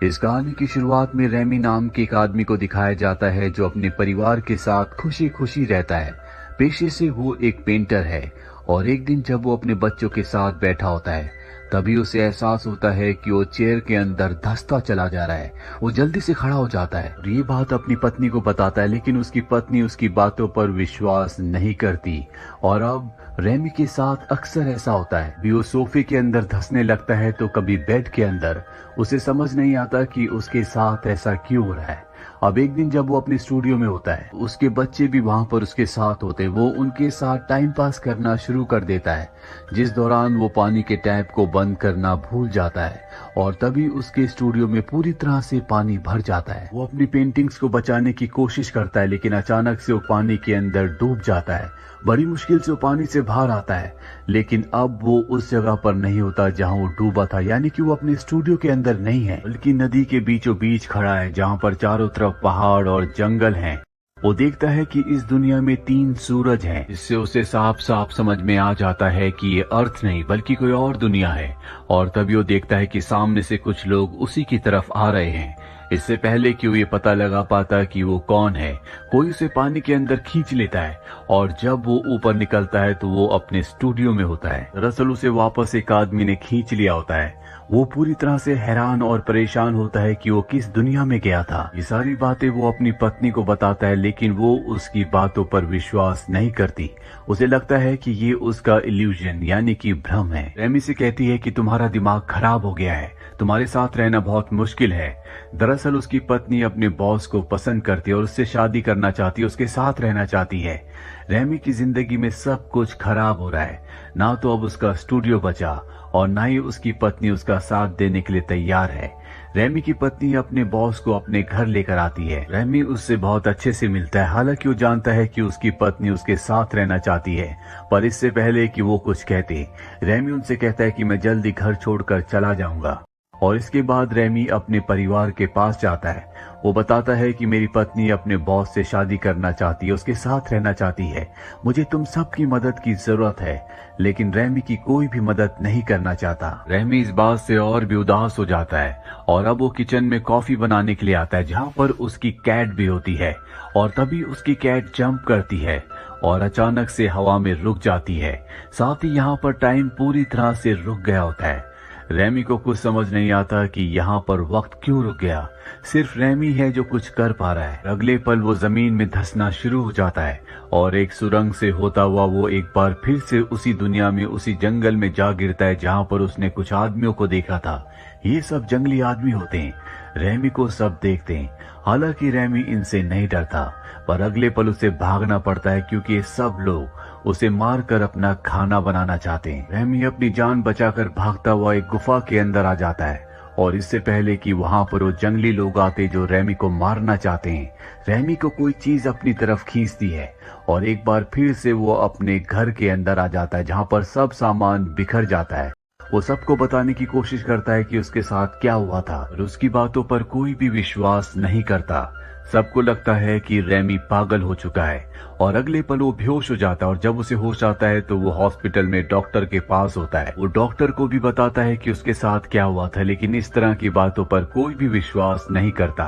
इस कहानी की शुरुआत में रेमी नाम के एक आदमी को दिखाया जाता है जो अपने परिवार के साथ खुशी खुशी रहता है। पेशे से वो एक पेंटर है और एक दिन जब वो अपने बच्चों के साथ बैठा होता है तभी उसे एहसास होता है कि वो चेयर के अंदर धंसता चला जा रहा है। वो जल्दी से खड़ा हो जाता है और ये बात अपनी पत्नी को बताता है, लेकिन उसकी पत्नी उसकी बातों पर विश्वास नहीं करती। और अब रेमी के साथ अक्सर ऐसा होता है, भी वो सोफे के अंदर धंसने लगता है तो कभी बेड के अंदर। उसे समझ नहीं आता कि उसके साथ ऐसा क्यों हो रहा है। अब एक दिन जब वो अपने स्टूडियो में होता है, उसके बच्चे भी वहां पर उसके साथ होते हैं। वो उनके साथ टाइम पास करना शुरू कर देता है, जिस दौरान वो पानी के टैप को बंद करना भूल जाता है और तभी उसके स्टूडियो में पूरी तरह से पानी भर जाता है। वो अपनी पेंटिंग्स को बचाने की कोशिश करता है, लेकिन अचानक से वो पानी के अंदर डूब जाता है। बड़ी मुश्किल से वो पानी से बाहर आता है, लेकिन अब वो उस जगह पर नहीं होता जहां वो डूबा था, यानी कि वो अपने स्टूडियो के अंदर नहीं है बल्कि नदी के बीचों बीच खड़ा है जहां पर चारों तरफ पहाड़ और जंगल हैं। वो देखता है कि इस दुनिया में 3 सूरज हैं, इससे उसे साफ साफ समझ में आ जाता है कि ये अर्थ नहीं बल्कि कोई और दुनिया है। और तभी वो देखता है कि सामने से कुछ लोग उसी की तरफ आ रहे हैं। इससे पहले कि वो ये पता लगा पाता कि वो कौन है, कोई उसे पानी के अंदर खींच लेता है और जब वो ऊपर निकलता है तो वो अपने स्टूडियो में होता है। दरअसल उसे वापस एक आदमी ने खींच लिया होता है। वो पूरी तरह से हैरान और परेशान होता है कि वो किस दुनिया में गया था। ये सारी बातें वो अपनी पत्नी को बताता है, लेकिन वो उसकी बातों पर विश्वास नहीं करती। उसे लगता है कि ये उसका इल्यूजन यानी कि भ्रम है। रेमी से कहती है कि तुम्हारा दिमाग खराब हो गया है, तुम्हारे साथ रहना बहुत मुश्किल है। दरअसल उसकी पत्नी अपने बॉस को पसंद करती है और उससे शादी करना चाहती है, उसके साथ रहना चाहती है। रेमी की जिंदगी में सब कुछ खराब हो रहा है, ना तो अब उसका स्टूडियो बचा और ना ही उसकी पत्नी उसका साथ देने के लिए तैयार है। रेमी की पत्नी अपने बॉस को अपने घर लेकर आती है। रेमी उससे बहुत अच्छे से मिलता है, हालांकि वो जानता है कि उसकी पत्नी उसके साथ रहना चाहती है। पर इससे पहले कि वो कुछ कहते, रेमी उनसे कहता है कि मैं जल्दी घर छोड़कर चला जाऊंगा। और इसके बाद रेमी अपने परिवार के पास जाता है। वो बताता है कि मेरी पत्नी अपने बॉस से शादी करना चाहती है, उसके साथ रहना चाहती है। मुझे तुम सबकी मदद की जरूरत है। लेकिन रेमी की कोई भी मदद नहीं करना चाहता। रेमी इस बात से और भी उदास हो जाता है और अब वो किचन में कॉफी बनाने के लिए आता है, जहाँ पर उसकी कैट भी होती है। और तभी उसकी कैट जंप करती है और अचानक से हवा में रुक जाती है। साथ ही यहाँ पर टाइम पूरी तरह से रुक गया होता है। रेमी को कुछ समझ नहीं आता कि यहाँ पर वक्त क्यों रुक गया। सिर्फ रेमी है जो कुछ कर पा रहा है। अगले पल वो जमीन में धंसना शुरू हो जाता है और एक सुरंग से होता हुआ वो एक बार फिर से उसी दुनिया में, उसी जंगल में जा गिरता है जहाँ पर उसने कुछ आदमियों को देखा था। ये सब जंगली आदमी होते हैं। रेमी को सब देखते हैं, हालांकि रेमी इनसे नहीं डरता, पर अगले पल उसे भागना पड़ता है क्योंकि ये सब लोग उसे मारकर अपना खाना बनाना चाहते हैं। रेमी अपनी जान बचाकर भागता हुआ एक गुफा के अंदर आ जाता है और इससे पहले कि वहां पर वो जंगली लोग आते जो रेमी को मारना चाहते हैं, रेमी को कोई चीज अपनी तरफ खींचती है और एक बार फिर से वो अपने घर के अंदर आ जाता है जहां पर सब सामान बिखर जाता है। वो सबको बताने की कोशिश करता है कि उसके साथ क्या हुआ था, और उसकी बातों पर कोई भी विश्वास नहीं करता। सबको लगता है कि रेमी पागल हो चुका है और अगले पल वो बेहोश हो जाता है और जब उसे होश आता है तो वो हॉस्पिटल में डॉक्टर के पास होता है। वो डॉक्टर को भी बताता है कि उसके साथ क्या हुआ था, लेकिन इस तरह की बातों पर कोई भी विश्वास नहीं करता।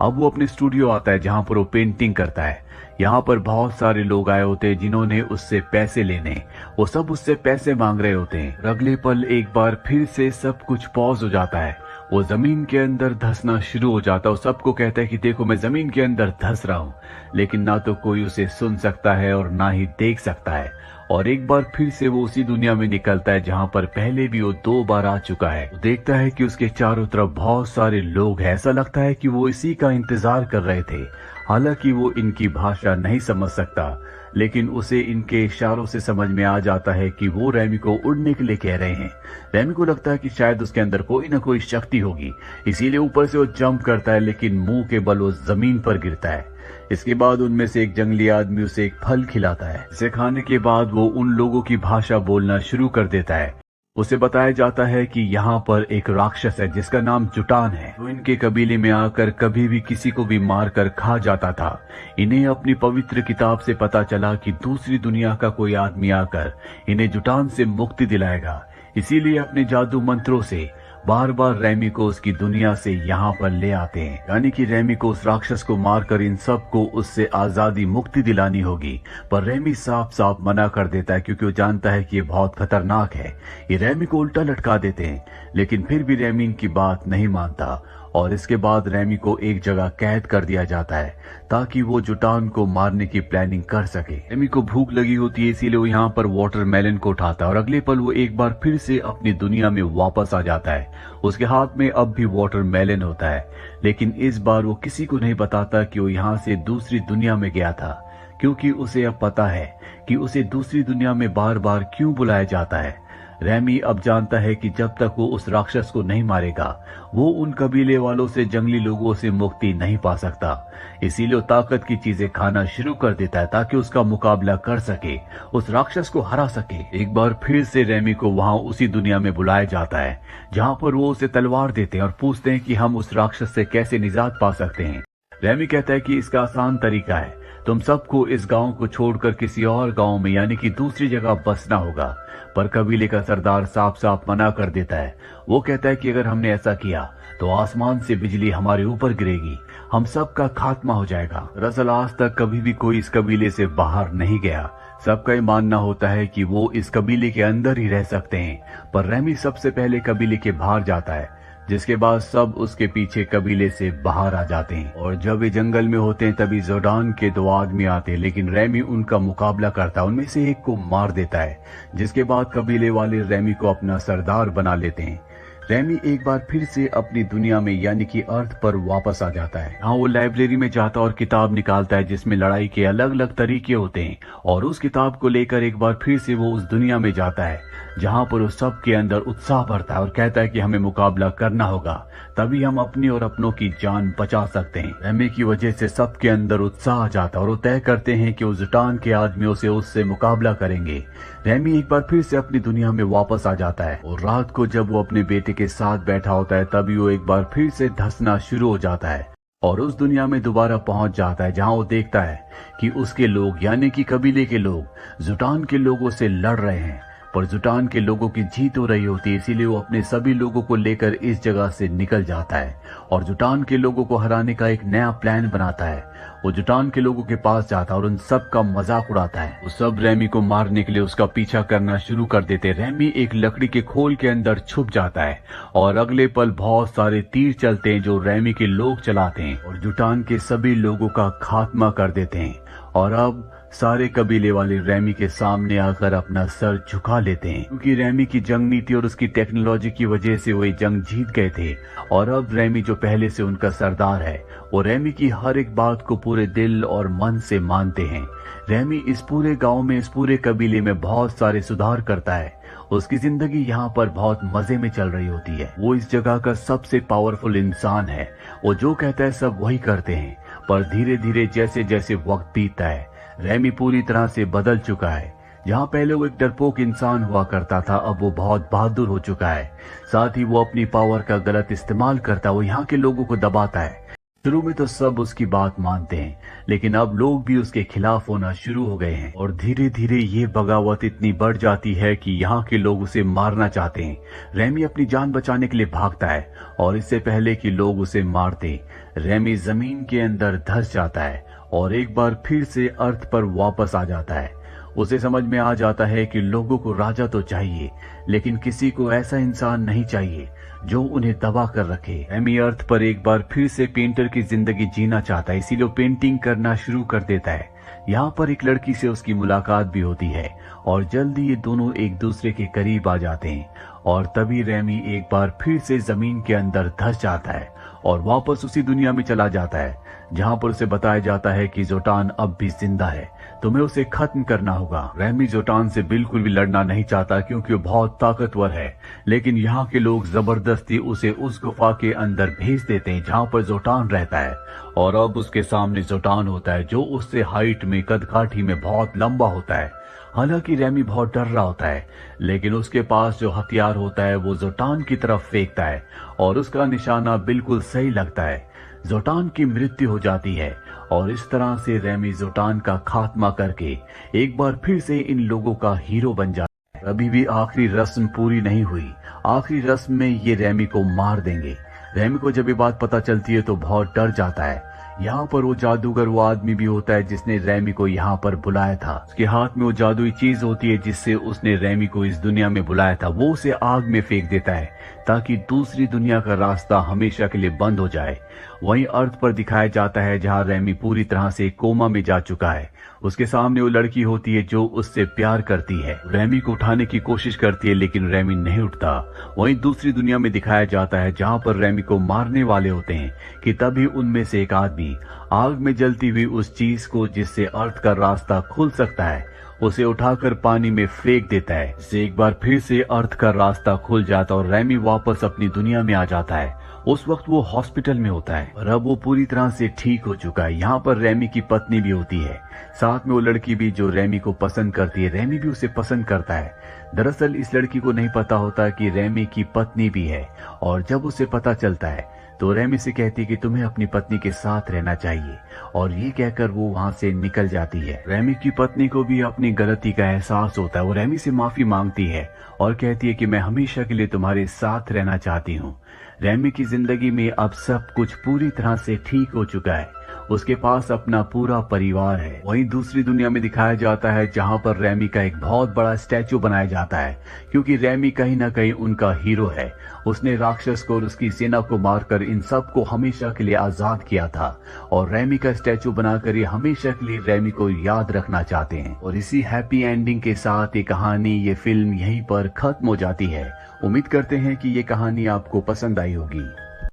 अब वो अपने स्टूडियो आता है जहाँ पर वो पेंटिंग करता है। यहाँ पर बहुत सारे लोग आए होते हैं जिन्होंने उससे पैसे लेने, वो सब उससे पैसे मांग रहे होते हैं। अगले पल एक बार फिर से सब कुछ पॉज हो जाता है। वो जमीन के अंदर धंसना शुरू हो जाता है और सबको कहता है कि देखो मैं जमीन के अंदर धंस रहा हूँ, लेकिन ना तो कोई उसे सुन सकता है और ना ही देख सकता है। और एक बार फिर से वो उसी दुनिया में निकलता है जहाँ पर पहले भी वो 2 बार आ चुका है। वो देखता है कि उसके चारों तरफ बहुत सारे लोग हैं, ऐसा लगता है कि वो इसी का इंतजार कर रहे थे। हालांकि वो इनकी भाषा नहीं समझ सकता, लेकिन उसे इनके इशारों से समझ में आ जाता है कि वो रेमी को उड़ने के लिए कह रहे हैं। रेमी को लगता है कि शायद उसके अंदर कोई ना कोई शक्ति होगी, इसीलिए ऊपर से वो जंप करता है, लेकिन मुंह के बल वो जमीन पर गिरता है। इसके बाद उनमें से एक जंगली आदमी उसे एक फल खिलाता है। इसे खाने के बाद वो उन लोगों की भाषा बोलना शुरू कर देता है। उसे बताया जाता है कि यहाँ पर एक राक्षस है जिसका नाम जुटान है, जो इनके कबीले में आकर कभी भी किसी को भी मारकर खा जाता था। इन्हें अपनी पवित्र किताब से पता चला कि दूसरी दुनिया का कोई आदमी आकर इन्हें जुटान से मुक्ति दिलाएगा, इसीलिए अपने जादू मंत्रों से बार बार रेमी को उसकी दुनिया से यहाँ पर ले आते हैं। यानी कि रेमी को उस राक्षस को मारकर इन सब को उससे आजादी मुक्ति दिलानी होगी। पर रेमी साफ साफ मना कर देता है क्योंकि वो जानता है कि ये बहुत खतरनाक है। ये रेमी को उल्टा लटका देते हैं, लेकिन फिर भी रेमी इनकी बात नहीं मानता और इसके बाद रेमी को एक जगह कैद कर दिया जाता है ताकि वो जुटान को मारने की प्लानिंग कर सके। रेमी को भूख लगी होती है, इसीलिए वो यहाँ पर वाटरमेलन को उठाता है और अगले पल वो एक बार फिर से अपनी दुनिया में वापस आ जाता है। उसके हाथ में अब भी वाटरमेलन होता है, लेकिन इस बार वो किसी को नहीं बताता कि वो यहाँ से दूसरी दुनिया में गया था, क्योंकि उसे अब पता है कि उसे दूसरी दुनिया में बार बार क्यों बुलाया जाता है। रेमी अब जानता है कि जब तक वो उस राक्षस को नहीं मारेगा वो उन कबीले वालों से, जंगली लोगों से मुक्ति नहीं पा सकता। इसीलिए वो ताकत की चीजें खाना शुरू कर देता है ताकि उसका मुकाबला कर सके, उस राक्षस को हरा सके। एक बार फिर से रेमी को वहां उसी दुनिया में बुलाया जाता है जहां पर वो उसे तलवार देते हैं और पूछते हैं कि हम उस राक्षस से कैसे निजात पा सकते हैं। रेमी कहता है कि इसका आसान तरीका है, तुम सबको इस गांव को छोड़कर किसी और गांव में यानी कि दूसरी जगह बसना होगा। पर कबीले का सरदार साफ साफ मना कर देता है। वो कहता है कि अगर हमने ऐसा किया तो आसमान से बिजली हमारे ऊपर गिरेगी, हम सब का खात्मा हो जाएगा। दरअसल आज तक कभी भी कोई इस कबीले से बाहर नहीं गया। सबका ये मानना होता है कि वो इस कबीले के अंदर ही रह सकते हैं। पर रेमी सबसे पहले कबीले के बाहर जाता है, जिसके बाद सब उसके पीछे कबीले से बाहर आ जाते हैं। और जब वे जंगल में होते हैं तभी जोडान के 2 आदमी आते हैं, लेकिन रेमी उनका मुकाबला करता है, उनमें से एक को मार देता है। जिसके बाद कबीले वाले रेमी को अपना सरदार बना लेते हैं। रेमी एक बार फिर से अपनी दुनिया में यानी कि अर्थ पर वापस आ जाता है। यहाँ वो लाइब्रेरी में जाता और किताब निकालता है जिसमें लड़ाई के अलग अलग तरीके होते हैं, और उस किताब को लेकर एक बार फिर से वो उस दुनिया में जाता है जहाँ पर उस सब के अंदर उत्साह भरता है और कहता है कि हमें मुकाबला करना होगा, तभी हम अपनी और अपनों की जान बचा सकते हैं। रेमी की वजह से सबके अंदर उत्साह आ जाता है और वो तय करते हैं कि वो जुटान के आदमियों से उससे मुकाबला करेंगे। रेमी एक बार फिर से अपनी दुनिया में वापस आ जाता है और रात को जब वो अपने बेटे के साथ बैठा होता है तभी वो एक बार फिर से धंसना शुरू हो जाता है और उस दुनिया में दोबारा पहुंच जाता है जहां वो देखता है कि उसके लोग यानी कि कबीले के लोग जुटान के लोगों से लड़ रहे हैं। पर जुटान के लोगों की जीत हो रही होती है, इसीलिए वो अपने सभी लोगों को लेकर इस जगह से निकल जाता है और जुटान के लोगों को हराने का एक नया प्लान बनाता है। वो जुटान के लोगों के पास जाता है और उन सब का मजाक उड़ाता है। वो सब रेमी को मारने के लिए उसका पीछा करना शुरू कर देते। रेमी एक लकड़ी के खोल के अंदर छुप जाता है और अगले पल बहुत सारे तीर चलते हैं जो रेमी के लोग चलाते हैं और जुटान के सभी लोगों का खात्मा कर देते हैं। और अब सारे कबीले वाले रेमी के सामने आकर अपना सर झुका लेते हैं, क्योंकि रेमी की जंग नीति और उसकी टेक्नोलॉजी की वजह से वो जंग जीत गए थे। और अब रेमी जो पहले से उनका सरदार है वो रेमी की हर एक बात को पूरे दिल और मन से मानते हैं। रेमी इस पूरे गांव में, इस पूरे कबीले में बहुत सारे सुधार करता है। उसकी जिंदगी यहाँ पर बहुत मजे में चल रही होती है। वो इस जगह का सबसे पावरफुल इंसान है। वो जो कहता है सब वही करते हैं। पर धीरे धीरे जैसे जैसे वक्त बीतता है रेमी पूरी तरह से बदल चुका है। जहाँ पहले वो एक डरपोक इंसान हुआ करता था अब वो बहुत बहादुर हो चुका है। साथ ही वो अपनी पावर का गलत इस्तेमाल करता है, वो यहाँ के लोगों को दबाता है। शुरू में तो सब उसकी बात मानते हैं, लेकिन अब लोग भी उसके खिलाफ होना शुरू हो गए हैं और धीरे धीरे ये बगावत इतनी बढ़ जाती है कि यहाँ के लोग उसे मारना चाहते हैं। रेमी अपनी जान बचाने के लिए भागता है और इससे पहले कि लोग उसे मारते रेमी जमीन के अंदर धंस जाता है और एक बार फिर से अर्थ पर वापस आ जाता है। उसे समझ में आ जाता है कि लोगों को राजा तो चाहिए, लेकिन किसी को ऐसा इंसान नहीं चाहिए जो उन्हें दबा कर रखे। रेमी अर्थ पर एक बार फिर से पेंटर की जिंदगी जीना चाहता है, इसीलिए पेंटिंग करना शुरू कर देता है। यहाँ पर एक लड़की से उसकी मुलाकात भी होती है और जल्दी ये दोनों एक दूसरे के करीब आ जाते हैं। और तभी रेमी एक बार फिर से जमीन के अंदर धंस जाता है और वापस उसी दुनिया में चला जाता है जहाँ पर उसे बताया जाता है कि जोटान अब भी जिंदा है, तुम्हें उसे खत्म करना होगा। रेमी जोटान से बिल्कुल भी लड़ना नहीं चाहता क्योंकि वो बहुत ताकतवर है, लेकिन यहाँ के लोग जबरदस्ती उसे उस गुफा के अंदर भेज देते हैं जहाँ पर जोटान रहता है। और अब उसके सामने जोटान होता है जो उससे हाइट में, कदकाठी में बहुत लंबा होता है। हालांकि रेमी बहुत डर रहा होता है, लेकिन उसके पास जो हथियार होता है वो जोटान की तरफ फेंकता है और उसका निशाना बिल्कुल सही लगता है। जोटान की मृत्यु हो जाती है और इस तरह से रेमी जोटान का खात्मा करके एक बार फिर से इन लोगों का हीरो बन जाता है। अभी भी आखिरी रस्म पूरी नहीं हुई। आखिरी रस्म में ये रैमी को मार देंगे। रैमी को जब ये बात पता चलती है तो बहुत डर जाता है। यहाँ पर वो जादूगर वो आदमी भी होता है जिसने रैमी को यहाँ पर बुलाया था। उसके हाथ में वो जादुई चीज होती है जिससे उसने रैमी को इस दुनिया में बुलाया था। वो उसे आग में फेंक देता है ताकि दूसरी दुनिया का रास्ता हमेशा के लिए बंद हो जाए। वहीं अर्थ पर दिखाया जाता है जहाँ रैमी पूरी तरह से कोमा में जा चुका है। उसके सामने वो लड़की होती है जो उससे प्यार करती है। रैमी को उठाने की कोशिश करती है लेकिन रैमी नहीं उठता। वहीं दूसरी दुनिया में दिखाया जाता है जहाँ पर रैमी को मारने वाले होते हैं कि तभी उनमें से एक आदमी आग में जलती हुई उस चीज को जिससे अर्थ का रास्ता खुल सकता है उसे उठाकर पानी में फेंक देता है। इससे एक बार फिर से अर्थ का रास्ता खुल जाता और रैमी वापस अपनी दुनिया में आ जाता है। उस वक्त वो हॉस्पिटल में होता है और अब वो पूरी तरह से ठीक हो चुका है। यहाँ पर रैमी की पत्नी भी होती है, साथ में वो लड़की भी जो रैमी को पसंद करती है। रैमी भी उसे पसंद करता है। दरअसल इस लड़की को नहीं पता होता कि रैमी की पत्नी भी है और जब उसे पता चलता है तो रैमी से कहती है कि तुम्हें अपनी पत्नी के साथ रहना चाहिए और ये कहकर वो वहां से निकल जाती है। रैमी की पत्नी को भी अपनी गलती का एहसास होता है। वो रैमी से माफी मांगती है और कहती है कि मैं हमेशा के लिए तुम्हारे साथ रहना चाहती हूँ। रैमी की जिंदगी में अब सब कुछ पूरी तरह से ठीक हो चुका है। उसके पास अपना पूरा परिवार है। वहीं दूसरी दुनिया में दिखाया जाता है जहां पर रैमी का एक बहुत बड़ा स्टैचू बनाया जाता है क्योंकि रैमी कहीं ना कहीं उनका हीरो है। उसने राक्षस को और उसकी सेना को मारकर इन सब को हमेशा के लिए आजाद किया था और रैमी का स्टैचू बनाकर ये हमेशा के लिए रैमी को याद रखना चाहते हैं। और इसी हैप्पी एंडिंग के साथ ये कहानी, ये फिल्म यहीं पर खत्म हो जाती है। उम्मीद करते हैं कि ये कहानी आपको पसंद आई होगी।